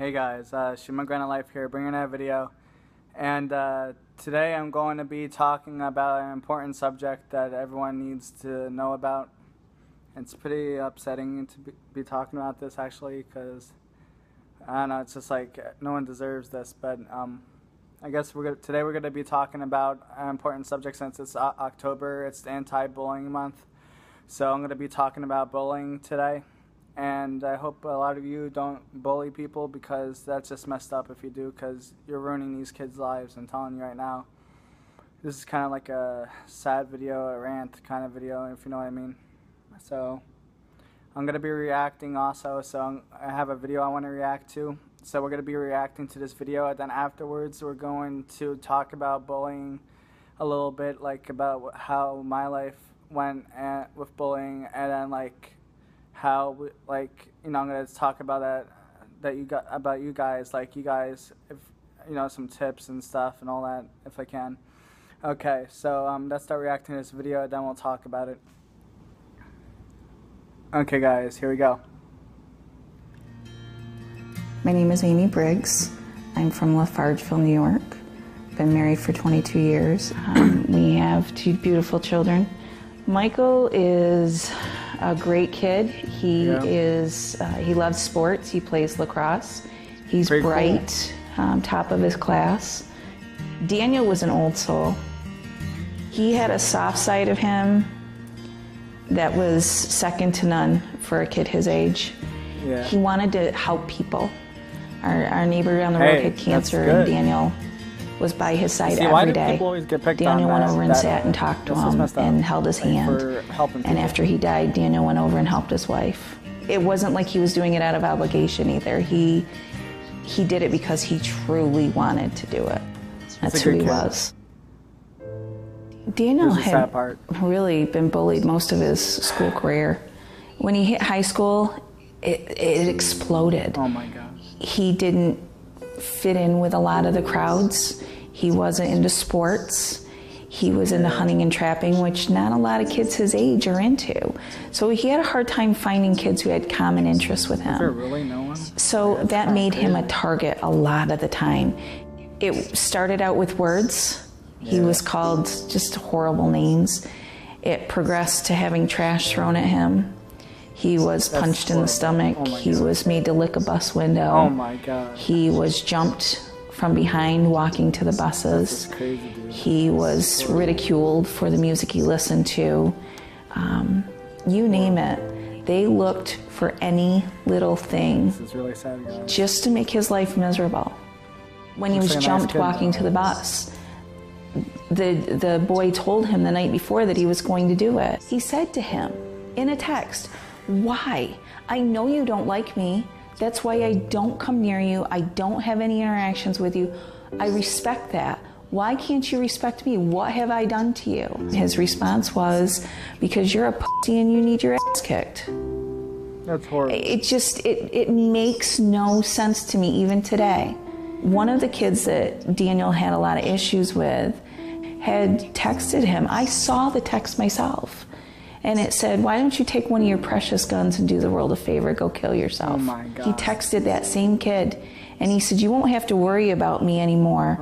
Hey guys, Shima Granite Life here, bringing a video, and today I'm going to be talking about an important subject that everyone needs to know about. It's pretty upsetting to be talking about this actually, because I don't know, it's just like no one deserves this. But I guess today we're going to be talking about an important subject since it's October. It's the anti-bullying month, so I'm going to be talking about bullying today. And I hope a lot of you don't bully people, because that's just messed up if you do, because you're ruining these kids' lives. I'm telling you right now. This is kind of like a sad video, a rant kind of video, if you know what I mean. So I'm going to be reacting also, so I have a video I want to react to. So we're going to be reacting to this video, and then afterwards we're going to talk about bullying a little bit, like about how my life went with bullying, and then like how, like, you know, I'm going to talk about about you guys, like you guys, if you know, some tips and stuff and all that, if I can. Okay, so let's start reacting to this video, then we'll talk about it. Okay guys, here we go. My name is Amy Briggs. I'm from Lafargeville, New York. Been married for 22 years. We have two beautiful children. Michael is a great kid. He loves sports. He plays lacrosse. He's pretty bright, cool. Top of his class. Daniel was an old soul. He had a soft side of him that was second to none for a kid his age. Yeah. He wanted to help people. Our neighbor down the road had cancer, and Daniel was by his side every day. Daniel went over and sat and talked to him and held his hand. And after he died, Daniel went over and helped his wife. It wasn't like he was doing it out of obligation either. He did it because he truly wanted to do it. That's who he was. Daniel had really been bullied most of his school career. When he hit high school, it exploded. Oh my God. He didn't fit in with a lot of the crowds. He wasn't into sports. He was into hunting and trapping, which not a lot of kids his age are into. So he had a hard time finding kids who had common interests with him. Is there really no one? So that made him a target a lot of the time. It started out with words. He was called just horrible names. It progressed to having trash thrown at him. He was punched in the stomach. He was made to lick a bus window. Oh my God. He was jumped from behind walking to the buses. That's crazy, dude. He was ridiculed for the music he listened to. You name it. They looked for any little thing just to make his life miserable. When he was jumped walking to the bus, the boy told him the night before that he was going to do it. He said to him in a text, "Why? I know you don't like me. That's why I don't come near you. I don't have any interactions with you. I respect that. Why can't you respect me? What have I done to you?" His response was, "Because you're a pussy and you need your ass kicked." That's horrible. It makes no sense to me even today. One of the kids that Daniel had a lot of issues with had texted him. I saw the text myself. And it said, "Why don't you take one of your precious guns and do the world a favor, go kill yourself." Oh my God. He texted that same kid, and he said, "You won't have to worry about me anymore.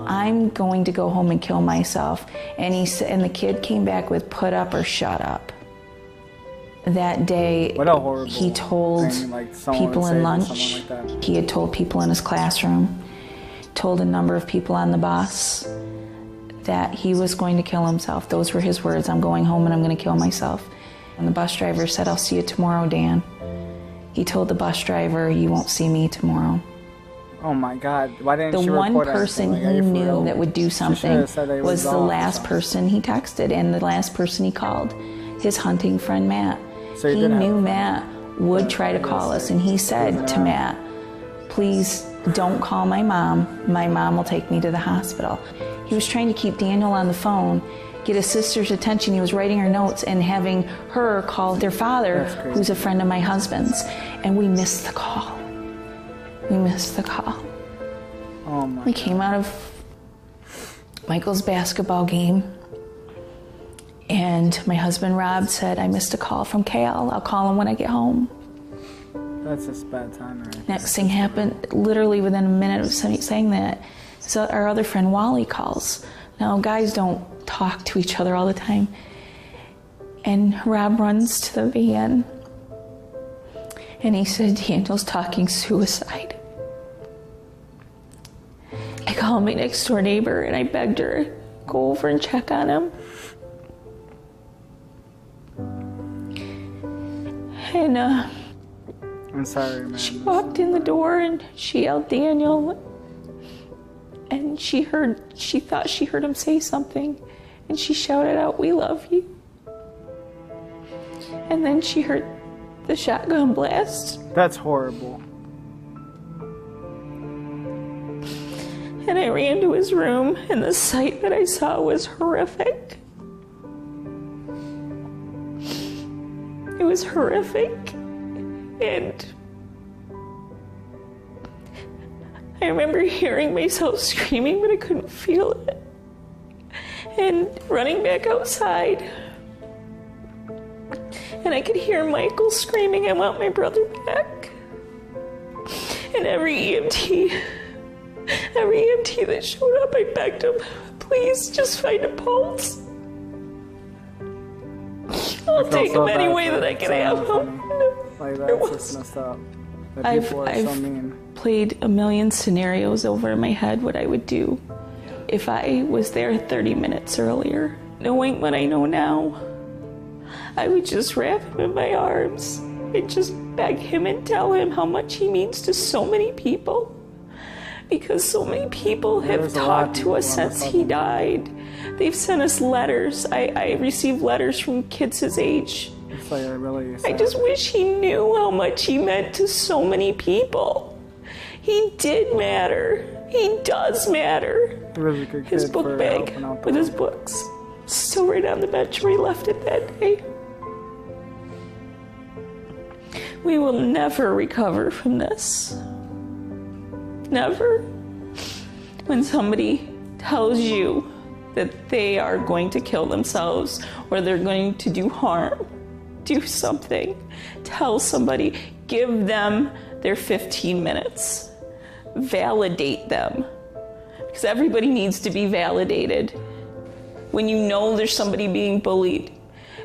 I'm going to go home and kill myself." And the kid came back with, "Put up or shut up." That day, he told people in lunch, he had told people in his classroom, told a number of people on the bus that he was going to kill himself. Those were his words: "I'm going home and I'm going to kill myself." And the bus driver said, "I'll see you tomorrow, Dan." He told the bus driver, "You won't see me tomorrow." Oh my God. Why didn't the she one report person he knew that would do something was the last person he texted and the last person he called, his hunting friend Matt. So he knew Matt would try to call us, and he said to Matt, "Please don't call my mom. My mom will take me to the hospital." He was trying to keep Daniel on the phone, get his sister's attention. He was writing her notes and having her call their father, who's a friend of my husband's. And we missed the call. We missed the call. Oh my We came out of Michael's basketball game, and my husband Rob said, "I missed a call from Kale. I'll call him when I get home." That's just bad timing. Right? Next thing happened, literally within a minute of saying that, so our other friend Wally calls. Now, guys don't talk to each other all the time. And Rob runs to the van, and he said, Daniel's talking suicide. I called my next door neighbor, and I begged her to go over and check on him. And I'm sorry, man. she walked in the door and she yelled, Daniel. And she thought she heard him say something. And she shouted out, we love you. And then she heard the shotgun blast. That's horrible. And I ran to his room, and the sight that I saw was horrific. It was horrific. And I remember hearing myself screaming, but I couldn't feel it. And running back outside. And I could hear Michael screaming, I want my brother back. And every EMT that showed up, I begged him, please just find a pulse. I'll take him any way that I can have him. Like, that's just messed up. That people are so mean. I've played a million scenarios over in my head what I would do if I was there 30 minutes earlier. Knowing what I know now, I would just wrap him in my arms and just beg him and tell him how much he means to so many people. Because so many people have talked to us since he died. They've sent us letters. I received letters from kids his age. It's like really sad. I just wish he knew how much he meant to so many people. He did matter. He does matter. He was a good his kid book for bag helping out with his books still right on the bench where he left it that day. We will never recover from this. Never. When somebody tells you that they are going to kill themselves or they're going to do harm, do something. Tell somebody. Give them their 15 minutes. Validate them. Because everybody needs to be validated. When you know there's somebody being bullied,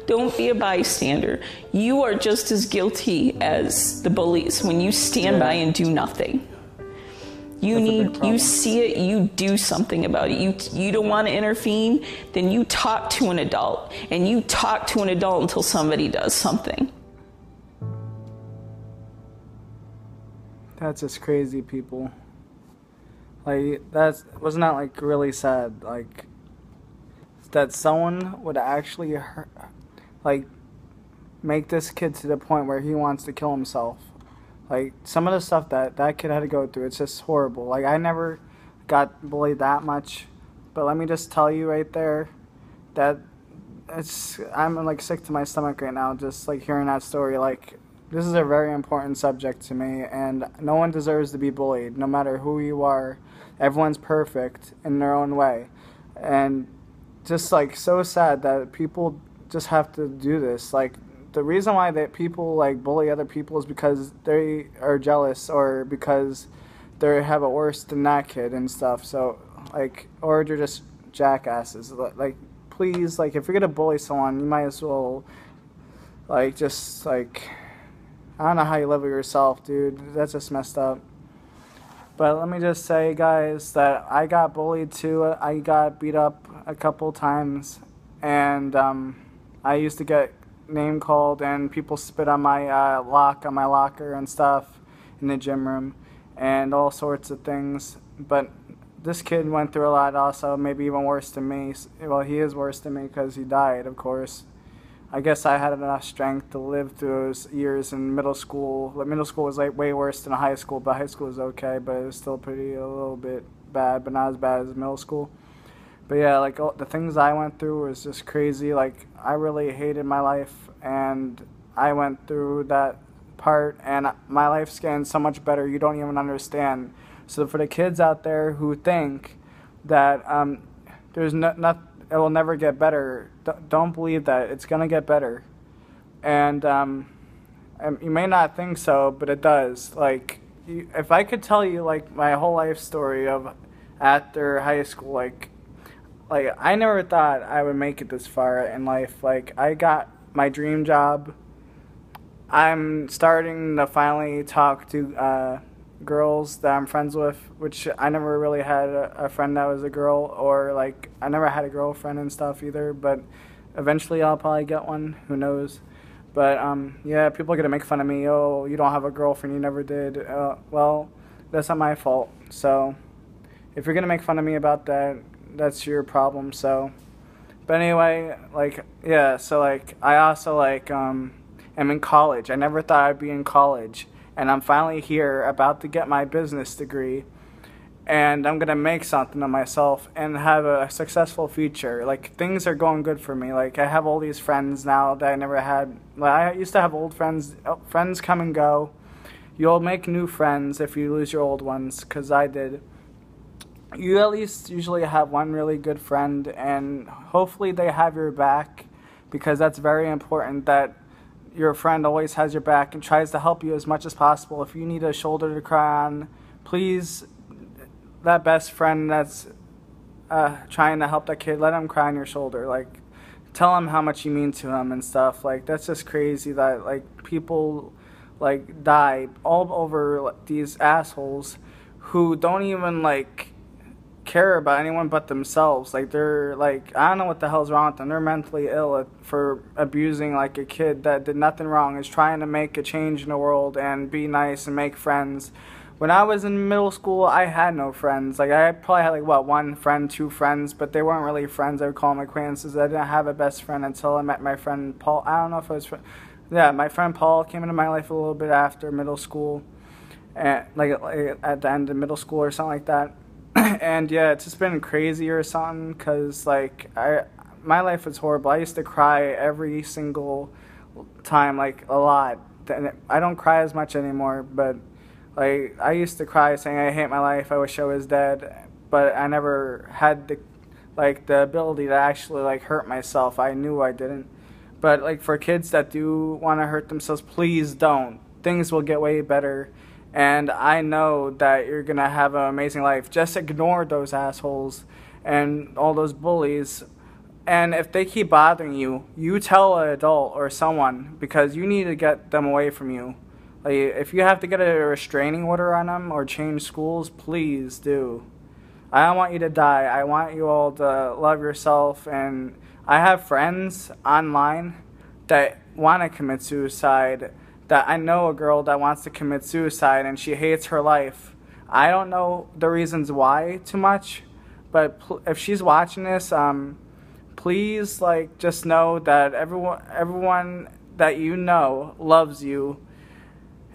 don't be a bystander. You are just as guilty as the bullies when you stand by and do nothing. You see it, you do something about it. You don't want to intervene, then you talk to an adult. And you talk to an adult until somebody does something. That's just crazy, people. Like, wasn't that like really sad? Like, that someone would actually hurt, like, make this kid to the point where he wants to kill himself. Like, some of the stuff that kid had to go through, it's just horrible. Like, I never got bullied that much, but let me just tell you right there that I'm like sick to my stomach right now just like hearing that story. Like, this is a very important subject to me, and no one deserves to be bullied, no matter who you are. Everyone's perfect in their own way, and just like so sad that people just have to do this. Like, the reason why that people like bully other people is because they are jealous or because they have it worse than that kid and stuff. So like, or they're just jackasses. Like, please, like, if you're gonna bully someone, you might as well like just like, I don't know how you live with yourself, dude. That's just messed up. But let me just say, guys, that I got bullied too. I got beat up a couple times, and I used to get name called, and people spit on my locker and stuff in the gym room, and all sorts of things. But this kid went through a lot also, maybe even worse than me. Well, he is worse than me because he died, of course. I guess I had enough strength to live through those years in middle school. Middle school was like way worse than high school, but high school was okay, but it was still a little bit bad, but not as bad as middle school. But yeah, like, the things I went through was just crazy. Like, I really hated my life, and I went through that part, and my life's getting so much better you don't even understand. So for the kids out there who think that there's it will never get better, don't believe that. It's gonna get better. And You may not think so, but it does. Like, if I could tell you, like, my whole life story of after high school, like I never thought I would make it this far in life. Like, I got my dream job. I'm starting to finally talk to girls that I'm friends with, which I never really had a friend that was a girl, or like I never had a girlfriend and stuff either, but eventually I'll probably get one, who knows. But yeah, people are gonna make fun of me. Oh, you don't have a girlfriend, you never did. Well, that's not my fault. So if you're gonna make fun of me about that, that's your problem. So, but anyway, like, yeah, so like I also like am in college. I never thought I'd be in college, and I'm finally here, about to get my business degree, and I'm gonna make something of myself and have a successful future. Like, things are going good for me. Like, I have all these friends now that I never had. Like, I used to have old friends. Friends come and go. You'll make new friends if you lose your old ones, because I did. You at least usually have one really good friend, and hopefully they have your back, because that's very important, that your friend always has your back and tries to help you as much as possible. If you need a shoulder to cry on, please, that best friend that's trying to help that kid, let him cry on your shoulder. Like, tell him how much you mean to him and stuff. Like, that's just crazy that, like, people, like, die all over, like, these assholes who don't even, like, care about anyone but themselves. Like, they're like, I don't know what the hell's wrong with them. They're mentally ill for abusing like a kid that did nothing wrong, is trying to make a change in the world and be nice and make friends. When I was in middle school, I had no friends. Like, I probably had like, what, one friend, two friends, but they weren't really friends. I would call them acquaintances. I didn't have a best friend until I met my friend Paul. I don't know if it was, yeah, my friend Paul came into my life a little bit after middle school, and like at the end of middle school or something like that. And yeah, it's just been crazy or something, because like my life was horrible. I used to cry every single time, like a lot. I don't cry as much anymore, but like I used to cry saying I hate my life, I wish I was dead, but I never had the ability to actually like hurt myself. I knew I didn't. But like, for kids that do want to hurt themselves, please don't. Things will get way better. And I know that you're going to have an amazing life. Just ignore those assholes and all those bullies. And if they keep bothering you, you tell an adult or someone, because you need to get them away from you. Like, if you have to get a restraining order on them or change schools, please do. I don't want you to die. I want you all to love yourself. And I have friends online that want to commit suicide. That I know a girl that wants to commit suicide and she hates her life. I don't know the reasons why too much, but if she's watching this, please, like, just know that everyone that you know loves you,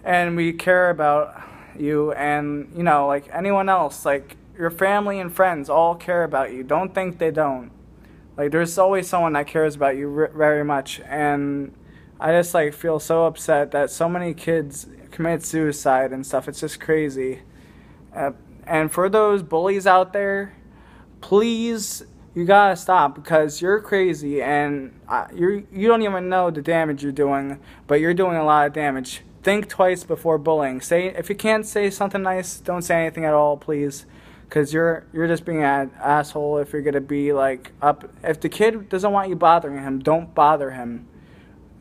and we care about you, and, you know, like anyone else, like your family and friends all care about you. Don't think they don't. Like, there's always someone that cares about you very much, and I just like feel so upset that so many kids commit suicide and stuff. It's just crazy. And for those bullies out there, please, you gotta stop, because you're crazy, and you don't even know the damage you're doing, but you're doing a lot of damage. Think twice before bullying. If you can't say something nice, don't say anything at all, please, because you're just being an asshole. If you're gonna be like if the kid doesn't want you bothering him, don't bother him.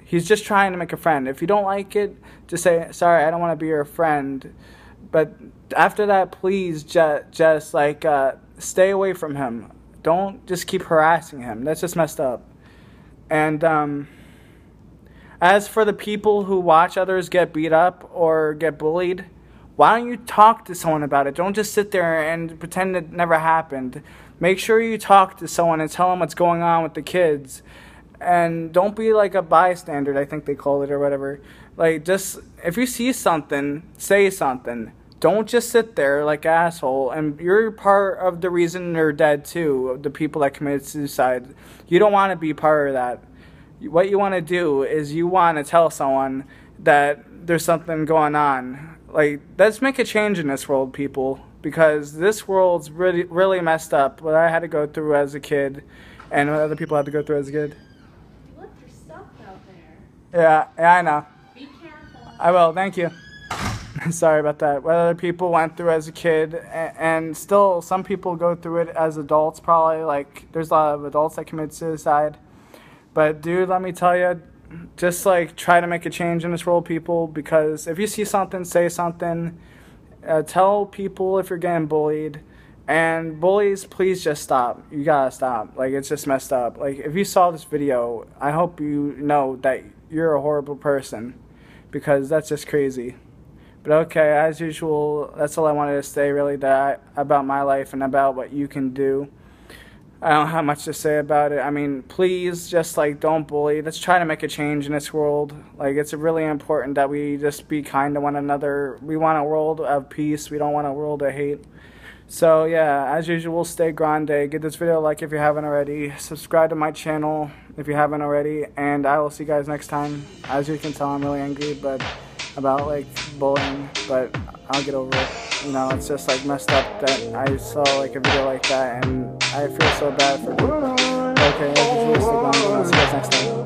He's just trying to make a friend. If you don't like it, just say, sorry, I don't want to be your friend. But after that, please just like stay away from him. Don't just keep harassing him. That's just messed up. And as for the people who watch others get beat up or get bullied, why don't you talk to someone about it? Don't just sit there and pretend it never happened. Make sure you talk to someone and tell them what's going on with the kids. And don't be like a bystander, I think they call it, or whatever. Like, just, if you see something, say something. Don't just sit there like an asshole. And you're part of the reason they're dead too, the people that committed suicide. You don't want to be part of that. What you want to do is you want to tell someone that there's something going on. Like, let's make a change in this world, people. Because this world's really, really messed up. What I had to go through as a kid, and what other people had to go through as a kid. Look, there's stuff out there. Yeah, I know. Be careful. I will. Thank you. Sorry about that. What other people went through as a kid, and still some people go through it as adults probably. Like, there's a lot of adults that commit suicide. But, dude, let me tell you, just, like, try to make a change in this world, people, because if you see something, say something. Tell people if you're getting bullied. And bullies, please just stop. You gotta stop. Like, it's just messed up. Like, if you saw this video, I hope you know that you're a horrible person, because that's just crazy. But okay, as usual, that's all I wanted to say really about my life and about what you can do. I don't have much to say about it. I mean, please just, like, don't bully. Let's try to make a change in this world. Like, it's really important that we just be kind to one another. We want a world of peace. We don't want a world of hate. So, yeah, as usual, stay grande. Give this video a like if you haven't already. Subscribe to my channel if you haven't already. And I will see you guys next time. As you can tell, I'm really angry about, like, bullying. But I'll get over it. You know, it's just, like, messed up that I saw, like, a video like that. And I feel so bad for people. Okay, as usual, stay grande. I'll see you guys next time.